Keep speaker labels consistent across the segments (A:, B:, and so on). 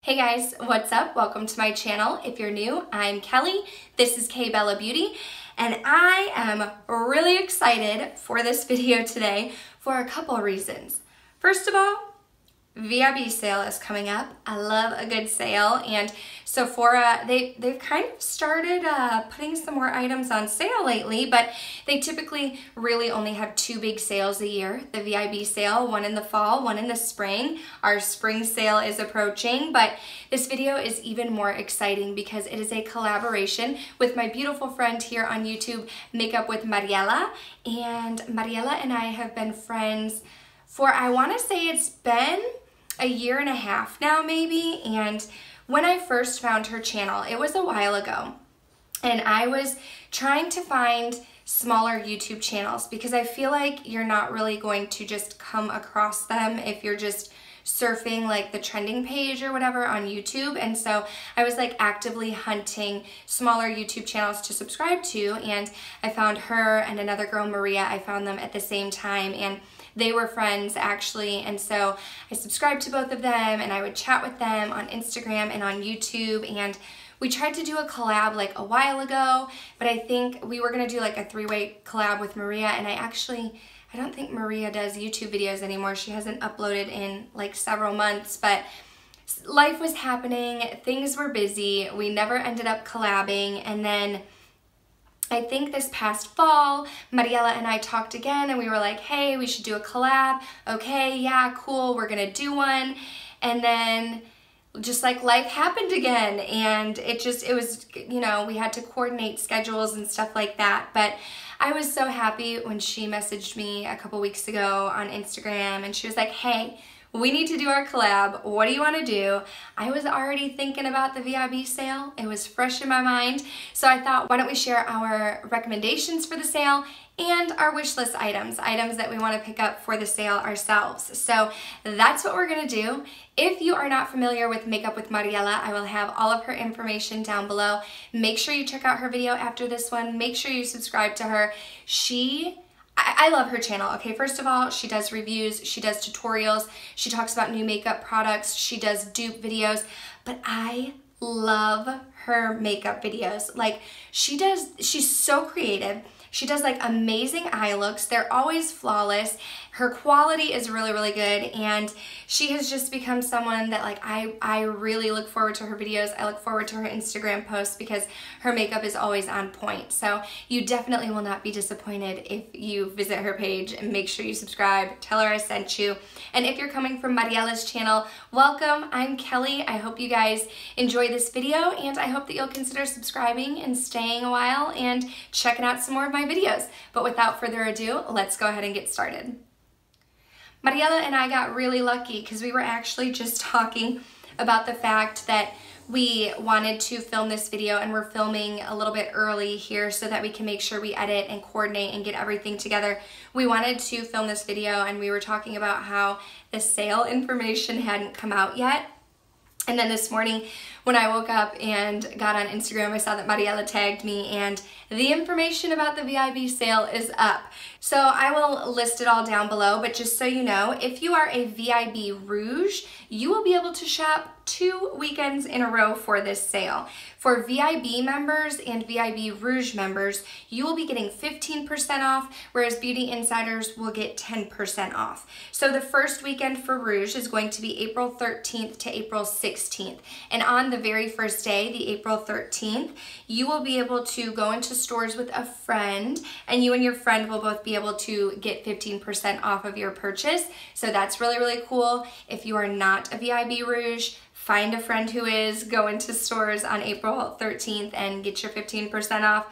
A: Hey guys, what's up? Welcome to my channel. If you're new, I'm Kelly. This is KBellaBeauty, and I am really excited for this video today for a couple reasons. First of all, VIB sale is coming up. I love a good sale, and Sephora, they've kind of started putting some more items on sale lately, but they typically really only have two big sales a year. The VIB sale, one in the fall, one in the spring. Our spring sale is approaching, but this video is even more exciting because it is a collaboration with my beautiful friend here on YouTube, Makeup with Mariela, and Mariela and I have been friends for, I want to say it's been a year and a half now maybe, and when I first found her channel, it was a while ago, and I was trying to find smaller YouTube channels because I feel like you're not really going to just come across them if you're just surfing like the trending page or whatever on YouTube. And so I was like actively hunting smaller YouTube channels to subscribe to, and I found her and another girl, Maria. I found them at the same time, and they were friends actually, and so I subscribed to both of them, and I would chat with them on Instagram and on YouTube, and we tried to do a collab like a while ago, but I think we were gonna do like a three-way collab with Maria, and I don't think Maria does YouTube videos anymore. She hasn't uploaded in like several months, but life was happening, things were busy, we never ended up collabing, and then I think this past fall, Mariela and I talked again, and we were like, hey, we should do a collab. Okay, yeah, cool, we're gonna do one. And then just like life happened again, and it was, you know, we had to coordinate schedules and stuff like that. But I was so happy when she messaged me a couple weeks ago on Instagram, and she was like, hey, we need to do our collab. What do you want to do? I was already thinking about the VIB sale. It was fresh in my mind. So I thought, why don't we share our recommendations for the sale and our wish list items that we want to pick up for the sale ourselves. So that's what we're going to do. If you are not familiar with Makeup with Mariela, I will have all of her information down below. Make sure you check out her video after this one. Make sure you subscribe to her. I love her channel, okay? First of all, she does reviews, she does tutorials, she talks about new makeup products, she does dupe videos, but I love her makeup videos. Like, she's so creative. She does like amazing eye looks. They're always flawless. Her quality is really, really good, and she has just become someone that like I really look forward to her videos. I look forward to her Instagram posts because her makeup is always on point. So you definitely will not be disappointed if you visit her page, and make sure you subscribe. Tell her I sent you. And if you're coming from Mariela's channel, welcome. I'm Kelly. I hope you guys enjoy this video, and I hope that you'll consider subscribing and staying a while and checking out some more of my videos. But without further ado, let's go ahead and get started. Mariela and I got really lucky because we were actually just talking about the fact that we wanted to film this video, and we're filming a little bit early here so that we can make sure we edit and coordinate and get everything together. We wanted to film this video, and we were talking about how the sale information hadn't come out yet. And then this morning when I woke up and got on Instagram, I saw that Mariela tagged me, and the information about the VIB sale is up. So I will list it all down below, but just so you know, if you are a VIB Rouge, you will be able to shop 2 weekends in a row for this sale. For VIB members and VIB Rouge members, you will be getting 15% off, whereas Beauty Insiders will get 10% off. So the first weekend for Rouge is going to be April 13th to April 16th. And on the very first day, the April 13th, you will be able to go into stores with a friend, and you and your friend will both be able to get 15% off of your purchase. So that's really, really cool. If you are not a VIB Rouge, find a friend who is, go into stores on April 13th and get your 15% off.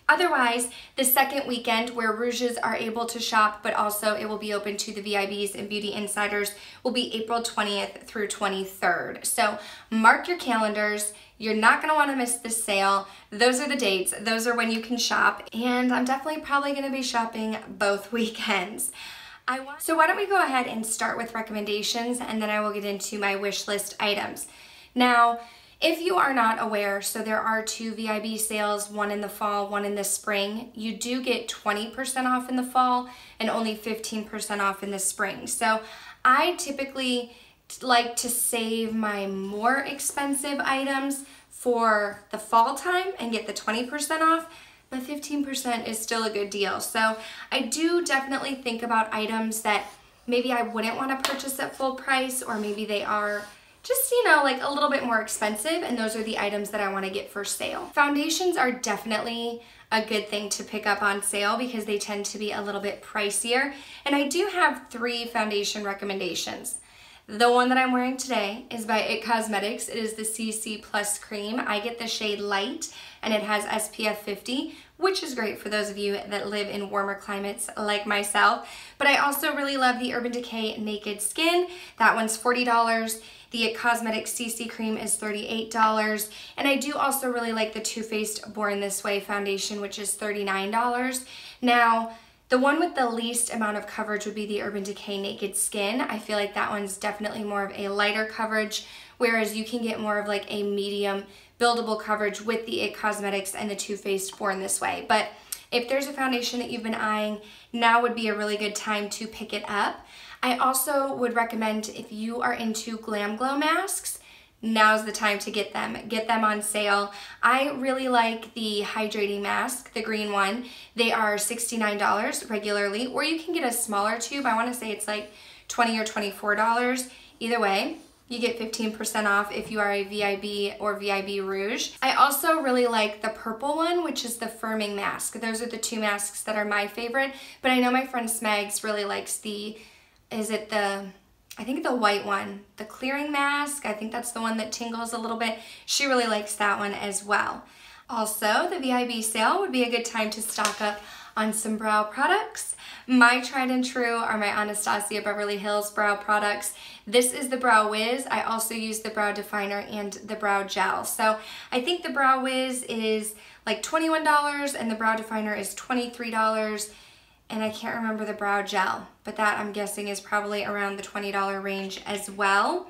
A: Otherwise, the second weekend where Rouges are able to shop, but also it will be open to the VIBs and Beauty Insiders, will be April 20th through 23rd. So mark your calendars. You're not going to want to miss this sale. Those are the dates. Those are when you can shop. And I'm definitely probably going to be shopping both weekends. So why don't we go ahead and start with recommendations, and then I will get into my wish list items. Now, if you are not aware, so there are 2 VIB sales, one in the fall, one in the spring. You do get 20% off in the fall and only 15% off in the spring. So I typically like to save my more expensive items for the fall time and get the 20% off, but 15% is still a good deal. So I do definitely think about items that maybe I wouldn't want to purchase at full price, or maybe they are just, you know, like a little bit more expensive, and those are the items that I want to get for sale. Foundations are definitely a good thing to pick up on sale because they tend to be a little bit pricier. And I do have 3 foundation recommendations. The one that I'm wearing today is by IT Cosmetics. It is the CC Plus Cream. I get the shade Light, and it has SPF 50, which is great for those of you that live in warmer climates like myself. But I also really love the Urban Decay Naked Skin. That one's $40. The IT Cosmetics CC Cream is $38. And I do also really like the Too Faced Born This Way foundation, which is $39. Now, the one with the least amount of coverage would be the Urban Decay Naked Skin. I feel like that one's definitely more of a lighter coverage, whereas you can get more of like a medium buildable coverage with the IT Cosmetics and the Too Faced Born This Way. But if there's a foundation that you've been eyeing, now would be a really good time to pick it up. I also would recommend, if you are into Glam Glow masks, now's the time to get them. Get them on sale. I really like the hydrating mask, the green one. They are $69 regularly, or you can get a smaller tube. I want to say it's like $20 or $24. Either way, you get 15% off if you are a VIB or VIB Rouge. I also really like the purple one, which is the firming mask. Those are the 2 masks that are my favorite, but I know my friend Smags really likes the, I think the white one, the clearing mask. I think that's the one that tingles a little bit. She really likes that one as well. Also, the VIB sale would be a good time to stock up on some brow products. My tried and true are my Anastasia Beverly Hills brow products. This is the Brow Wiz. I also use the brow definer and the brow gel. So I think the Brow Wiz is like $21 and the brow definer is $23. And I can't remember the brow gel, but that I'm guessing is probably around the $20 range as well.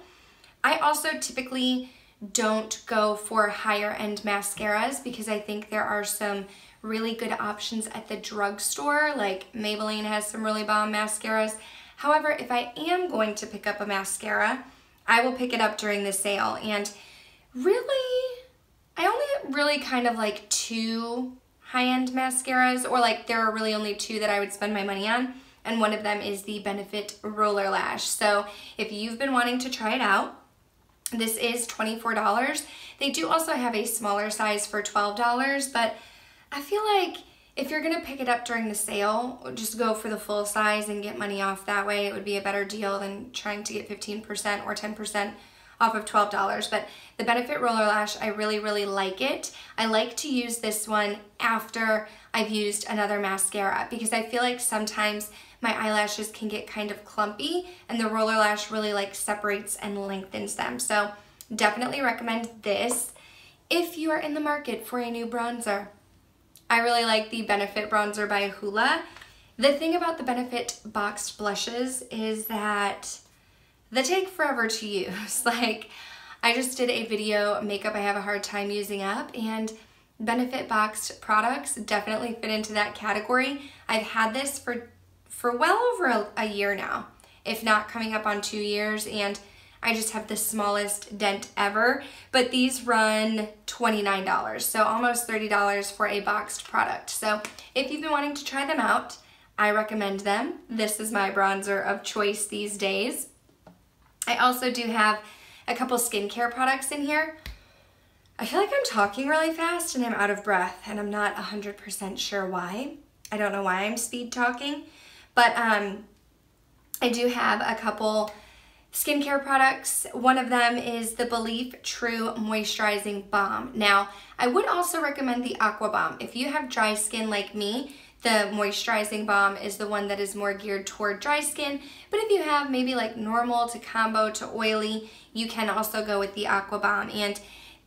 A: I also typically don't go for higher end mascaras because I think there are some really good options at the drugstore, like Maybelline has some really bomb mascaras. However, if I am going to pick up a mascara, I will pick it up during the sale. And really, I only really kind of like 2 high-end mascaras, or like there are really only 2 that I would spend my money on, and one of them is the Benefit Roller Lash. So if you've been wanting to try it out, this is $24. They do also have a smaller size for $12, but I feel like if you're gonna pick it up during the sale, just go for the full size and get money off that way. It would be a better deal than trying to get 15% or 10% off of $12. But the Benefit Roller Lash, I really, really like it. I like to use this one after I've used another mascara because I feel like sometimes my eyelashes can get kind of clumpy, and the Roller Lash really like separates and lengthens them. So definitely recommend this if you are in the market for a new bronzer. I really like the Benefit Bronzer by Hoola. The thing about the Benefit boxed blushes is that they take forever to use. Like, I just did a video, makeup I have a hard time using up, and Benefit boxed products definitely fit into that category. I've had this for well over a year now, if not coming up on 2 years, and I just have the smallest dent ever, but these run $29, so almost $30 for a boxed product. So if you've been wanting to try them out, I recommend them. This is my bronzer of choice these days. I also do have a couple skincare products in here. I feel like I'm talking really fast and I'm out of breath, and I'm not 100% sure why. I don't know why I'm speed talking, but I do have a couple skincare products. One of them is the Belief True Moisturizing Balm. Now, I would also recommend the Aqua Balm. If you have dry skin like me, the moisturizing balm is the one that is more geared toward dry skin, but if you have maybe like normal to combo to oily, you can also go with the Aqua Balm. And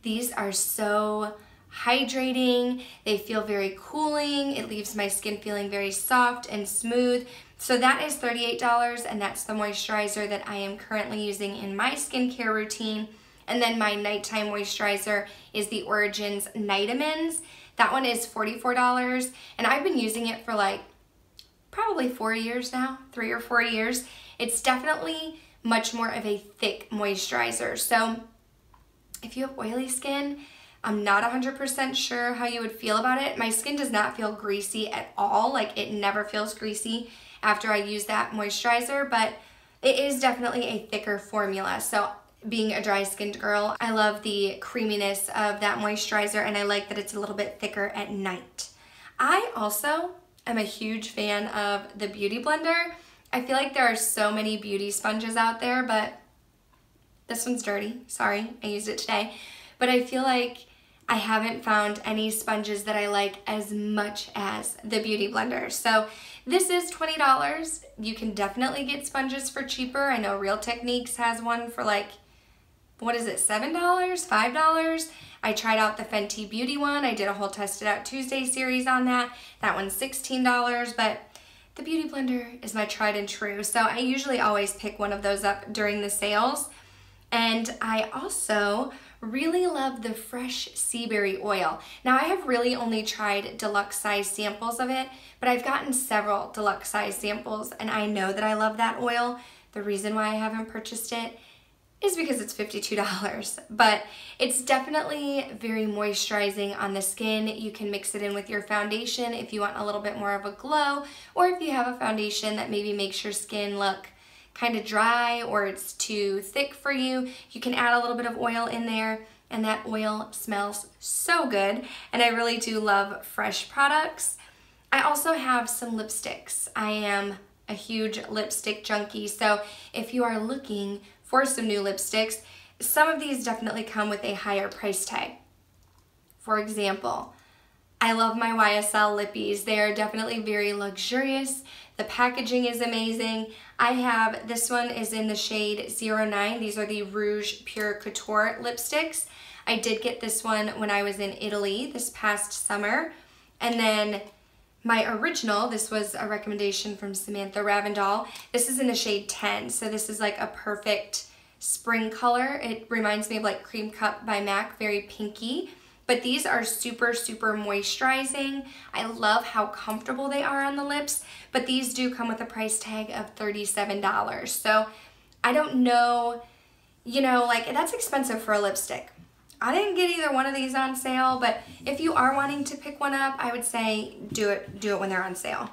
A: these are so hydrating, they feel very cooling, it leaves my skin feeling very soft and smooth. So that is $38, and that's the moisturizer that I am currently using in my skincare routine. And then my nighttime moisturizer is the Origins Nightamins. That one is $44, and I've been using it for like probably 4 years now, 3 or 4 years. It's definitely much more of a thick moisturizer. So if you have oily skin, I'm not 100% sure how you would feel about it. My skin does not feel greasy at all. Like, it never feels greasy after I use that moisturizer, but it is definitely a thicker formula. So being a dry-skinned girl, I love the creaminess of that moisturizer, and I like that it's a little bit thicker at night. I also am a huge fan of the Beauty Blender. I feel like there are so many beauty sponges out there, but this one's dirty. Sorry, I used it today. But I feel like I haven't found any sponges that I like as much as the Beauty Blender. So this is $20. You can definitely get sponges for cheaper. I know Real Techniques has one for like, what is it, $7, $5? I tried out the Fenty Beauty one. I did a whole Test It Out Tuesday series on that. That one's $16, but the Beauty Blender is my tried and true. So I usually always pick one of those up during the sales. And I also really love the fresh sea berry oil. Now, I have really only tried deluxe size samples of it, but I've gotten several deluxe size samples, and I know that I love that oil. The reason why I haven't purchased it is because it's $52, but it's definitely very moisturizing on the skin. You can mix it in with your foundation if you want a little bit more of a glow, or if you have a foundation that maybe makes your skin look kind of dry or it's too thick for you, you can add a little bit of oil in there, and that oil smells so good, and I really do love fresh products. I also have some lipsticks. I am a huge lipstick junkie, so if you are looking for some new lipsticks, some of these definitely come with a higher price tag. For example, I love my YSL lippies. They are definitely very luxurious. The packaging is amazing. I have, this one is in the shade 09. These are the Rouge Pure Couture lipsticks. I did get this one when I was in Italy this past summer. And then my original, this was a recommendation from Samantha Ravindall. This is in the shade 10, so this is like a perfect spring color. It reminds me of like Cream Cup by MAC, very pinky. But these are super, super moisturizing. I love how comfortable they are on the lips, but these do come with a price tag of $37. So I don't know, you know, like, that's expensive for a lipstick. I didn't get either one of these on sale, but if you are wanting to pick one up, I would say do it when they're on sale.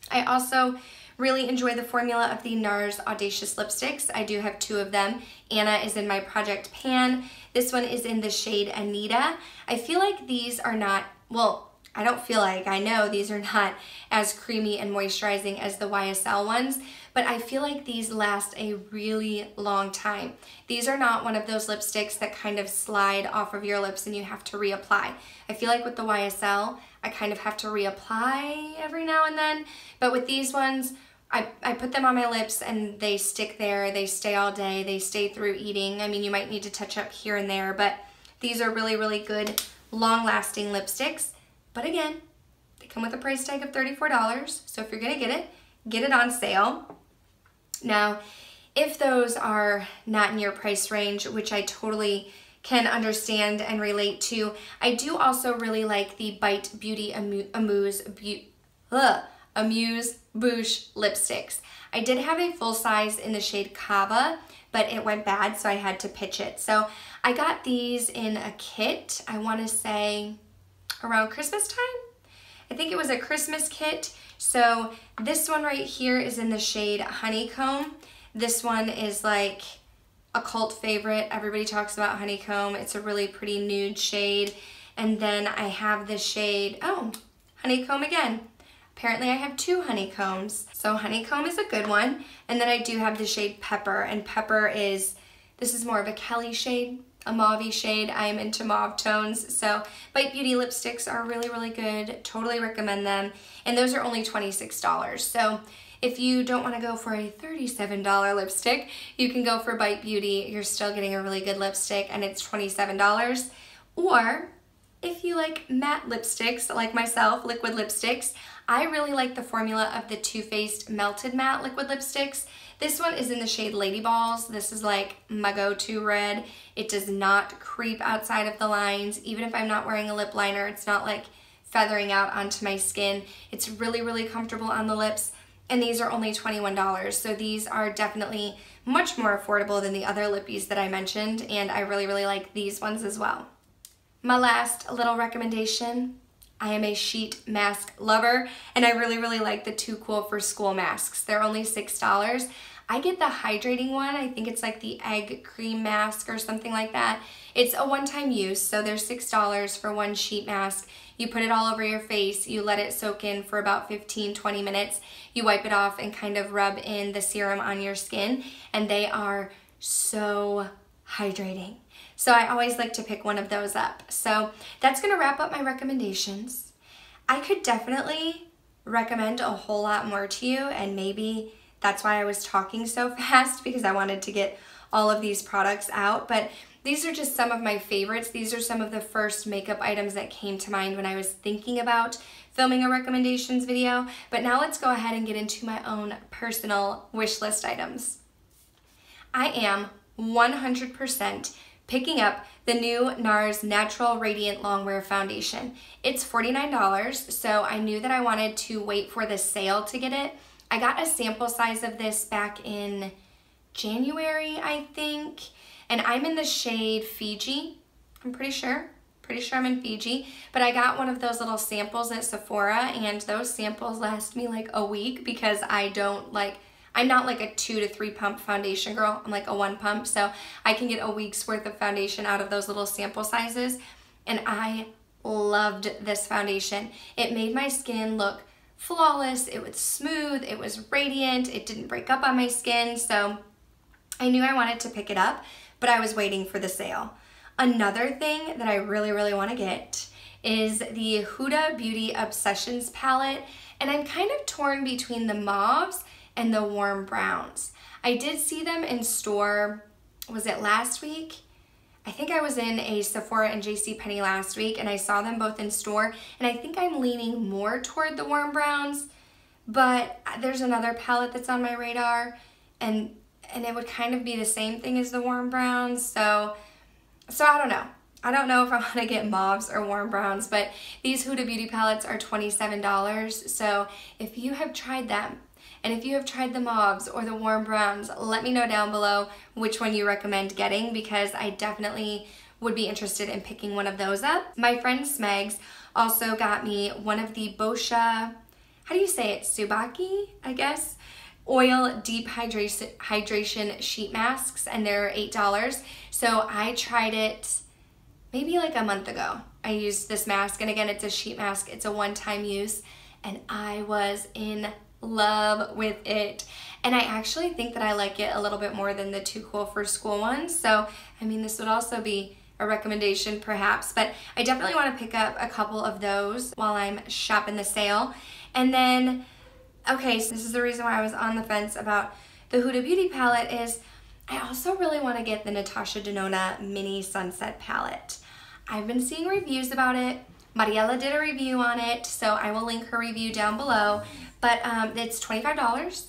A: I also really enjoy the formula of the NARS Audacious lipsticks. I do have 2 of them. Anna is in my Project Pan. This one is in the shade Anita. I feel like these are not, well, I don't feel like, I know these are not as creamy and moisturizing as the YSL ones, but I feel like these last a really long time. These are not one of those lipsticks that kind of slide off of your lips and you have to reapply. I feel like with the YSL, I kind of have to reapply every now and then, but with these ones, I put them on my lips and they stick there, they stay all day, they stay through eating. I mean, you might need to touch up here and there, but these are really, really good, long-lasting lipsticks. But again, they come with a price tag of $34, so if you're gonna get it on sale. Now, if those are not in your price range, which I totally can understand and relate to, I do also really like the Bite Beauty Amuse Bouche lipsticks. I did have a full size in the shade Kava, but it went bad, so I had to pitch it. So I got these in a kit, I wanna say around Christmas time. I think it was a Christmas kit. So this one right here is in the shade Honeycomb. This one is like a cult favorite. Everybody talks about Honeycomb. It's a really pretty nude shade. And then I have the shade, oh, Honeycomb again. Apparently I have 2 honeycombs. So Honeycomb is a good one. And then I do have the shade Pepper, and Pepper is, this is more of a Kelly shade, a mauve-y shade. I am into mauve tones. So Bite Beauty lipsticks are really, really good. Totally recommend them. And those are only $26. So if you don't want to go for a $37 lipstick, you can go for Bite Beauty. You're still getting a really good lipstick, and it's $27. Or if you like matte lipsticks like myself, liquid lipsticks, I really like the formula of the Too Faced Melted Matte liquid lipsticks. This one is in the shade Lady Balls. This is like my go-to red. It does not creep outside of the lines. Even if I'm not wearing a lip liner, it's not like feathering out onto my skin. It's really, really comfortable on the lips. and these are only $21. So these are definitely much more affordable than the other lippies that I mentioned, and I really, really like these ones as well. My last little recommendation, I am a sheet mask lover, and I really, really like the Too Cool for School masks. They're only $6. I get the hydrating one. I think it's like the egg cream mask or something like that. It's a one-time use, so they're $6 for one sheet mask. You put it all over your face, you let it soak in for about 15-20 minutes, you wipe it off and kind of rub in the serum on your skin, and they are so hydrating. So I always like to pick one of those up. So that's gonna wrap up my recommendations. I could definitely recommend a whole lot more to you, and maybe that's why I was talking so fast, because I wanted to get all of these products out, but these are just some of my favorites. These are some of the first makeup items that came to mind when I was thinking about filming a recommendations video. But now let's go ahead and get into my own personal wish list items. I am 100% picking up the new NARS Natural Radiant Longwear Foundation. It's $49, so I knew that I wanted to wait for the sale to get it. I got a sample size of this back in January, I think. And I'm in the shade Fiji, I'm pretty sure I'm in Fiji, but I got one of those little samples at Sephora, and those samples last me like a week because I'm not like a 2 to 3 pump foundation girl, I'm like a 1 pump, so I can get a week's worth of foundation out of those little sample sizes, and I loved this foundation. It made my skin look flawless, it was smooth, it was radiant, it didn't break up on my skin, so I knew I wanted to pick it up, but I was waiting for the sale. Another thing that I really, really want to get is the Huda Beauty Obsessions palette, and I'm kind of torn between the mauves and the warm browns. I did see them in store, was it last week? I think I was in a Sephora and JCPenney last week, and I saw them both in store, and I think I'm leaning more toward the warm browns, but there's another palette that's on my radar, and it would kind of be the same thing as the warm browns, so I don't know. I don't know if I want to get mauves or warm browns, but these Huda Beauty palettes are $27, so if you have tried them, and if you have tried the mauves or the warm browns, let me know down below which one you recommend getting, because I definitely would be interested in picking one of those up. My friend Smegs also got me one of the Boscia, how do you say it, Tsubaki, I guess? Oil deep hydration sheet masks, and they're $8. So I tried it maybe like a month ago. I used this mask, and again, it's a sheet mask, it's a one-time use, and I was in love with it. And I actually think that I like it a little bit more than the Too Cool for School ones. So, I mean, this would also be a recommendation perhaps, but I definitely want to pick up a couple of those while I'm shopping the sale. And then, okay, so this is the reason why I was on the fence about the Huda Beauty palette, is I also really want to get the Natasha Denona Mini Sunset palette. I've been seeing reviews about it. Mariela did a review on it, so I will link her review down below. But it's $25,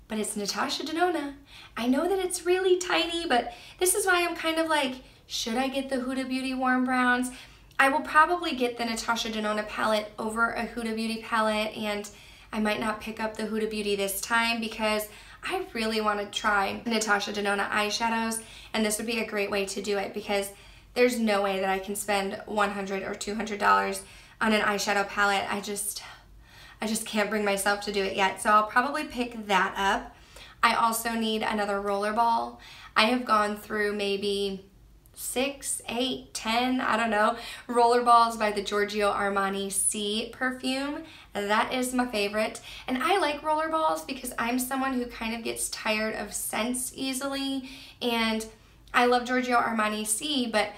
A: but it's Natasha Denona. I know that it's really tiny, but this is why I'm kind of like, should I get the Huda Beauty Warm Browns? I will probably get the Natasha Denona palette over a Huda Beauty palette, and I might not pick up the Huda Beauty this time because I really want to try Natasha Denona eyeshadows, and this would be a great way to do it because there's no way that I can spend $100 or $200 on an eyeshadow palette. I just can't bring myself to do it yet, so I'll probably pick that up. I also need another roller ball. I have gone through maybe 6, 8, 10, I don't know, roller balls by the Giorgio Armani C perfume. That is my favorite. And I like roller balls because I'm someone who kind of gets tired of scents easily, and I love Giorgio Armani C, but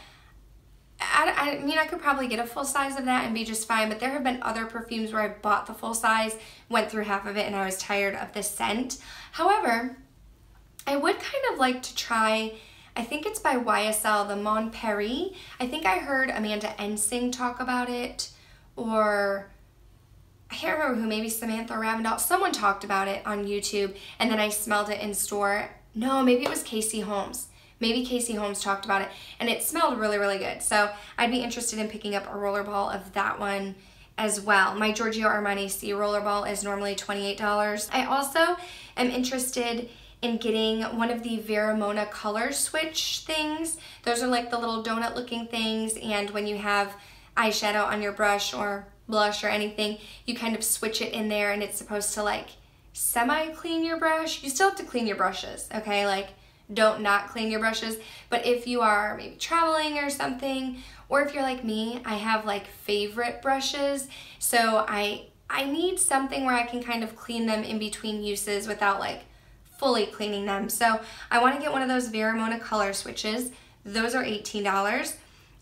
A: I mean, I could probably get a full size of that and be just fine, but there have been other perfumes where I bought the full size, went through half of it, and I was tired of the scent. However, I would kind of like to try, I think it's by YSL, the Mon Paris. I think I heard Amanda Ensing talk about it, or I can't remember who, maybe Samantha Ravendal. Someone talked about it on YouTube, and then I smelled it in store. No, maybe it was Casey Holmes. Maybe Casey Holmes talked about it, and it smelled really, really good. So I'd be interested in picking up a roller ball of that one as well. My Giorgio Armani C rollerball is normally $28. I also am interested in getting one of the Veramona color switch things. Those are like the little donut looking things, and when you have eyeshadow on your brush or blush or anything, you kind of switch it in there and it's supposed to like semi-clean your brush. You still have to clean your brushes, okay? Like, don't not clean your brushes, but if you are maybe traveling or something, or if you're like me, I have like favorite brushes, so I need something where I can kind of clean them in between uses without like fully cleaning them. So I want to get one of those Veramona color switches. Those are $18.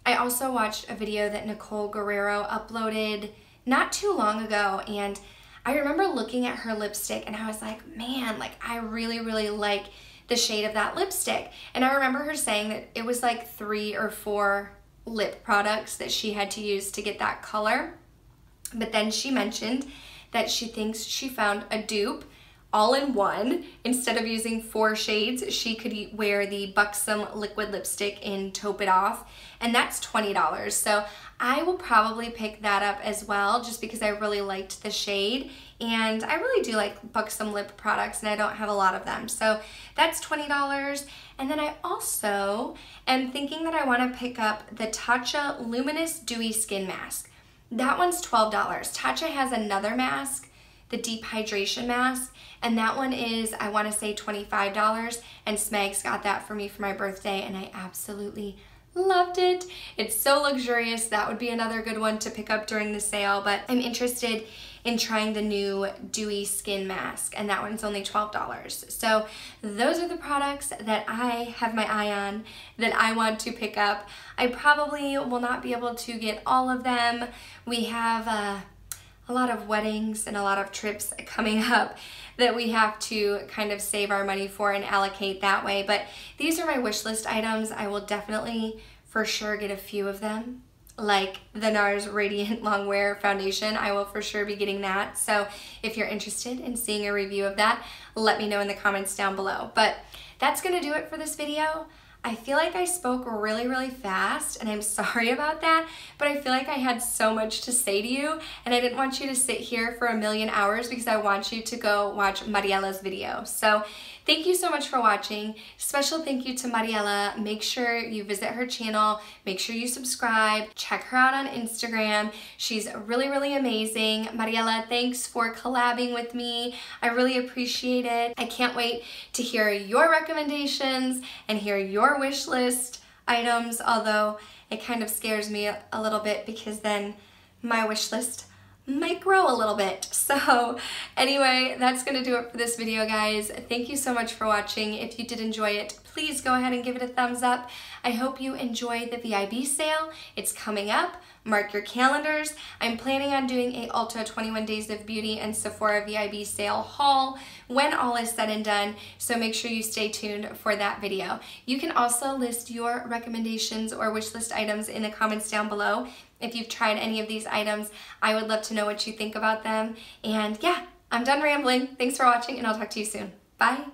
A: I also watched a video that Nicole Guerrero uploaded not too long ago, and I remember looking at her lipstick and I was like, man, like I really, really like the shade of that lipstick. And I remember her saying that it was like 3 or 4 lip products that she had to use to get that color. But then she mentioned that she thinks she found a dupe all in one. Instead of using 4 shades, she could wear the Buxom liquid lipstick in Taupe It Off, and that's $20. So I will probably pick that up as well, just because I really liked the shade, and I really do like Buxom lip products, and I don't have a lot of them. So that's $20. And then I also am thinking that I want to pick up the Tatcha Luminous Dewy Skin Mask. That one's $12. Tatcha has another mask, the Deep Hydration Mask, and that one is, I want to say, $25, and Smegs got that for me for my birthday, and I absolutely loved it. It's so luxurious. That would be another good one to pick up during the sale, but I'm interested in trying the new Dewy Skin Mask, and that one's only $12. So those are the products that I have my eye on that I want to pick up. I probably will not be able to get all of them. We have a lot of weddings and a lot of trips coming up that we have to kind of save our money for and allocate that way. But these are my wish list items. I will definitely for sure get a few of them. Like the NARS Radiant Longwear Foundation, I will for sure be getting that. So if you're interested in seeing a review of that, let me know in the comments down below. But that's gonna do it for this video. I feel like I spoke really, really fast, and I'm sorry about that, but I feel like I had so much to say to you, and I didn't want you to sit here for a million hours because I want you to go watch Mariela's video. So thank you so much for watching. Special thank you to Mariela. Make sure you visit her channel, make sure you subscribe, check her out on Instagram. She's really, really amazing. Mariela, thanks for collabing with me. I really appreciate it. I can't wait to hear your recommendations and hear your wish list items, although it kind of scares me a little bit because then my wish list might grow a little bit. So anyway, that's gonna do it for this video, guys. Thank you so much for watching. If you did enjoy it, please go ahead and give it a thumbs up. I hope you enjoy the VIB sale. It's coming up. Mark your calendars. I'm planning on doing a Ulta 21 Days of Beauty and Sephora VIB sale haul when all is said and done, so make sure you stay tuned for that video. You can also list your recommendations or wish list items in the comments down below. If you've tried any of these items, I would love to know what you think about them. And yeah, I'm done rambling. Thanks for watching, and I'll talk to you soon. Bye.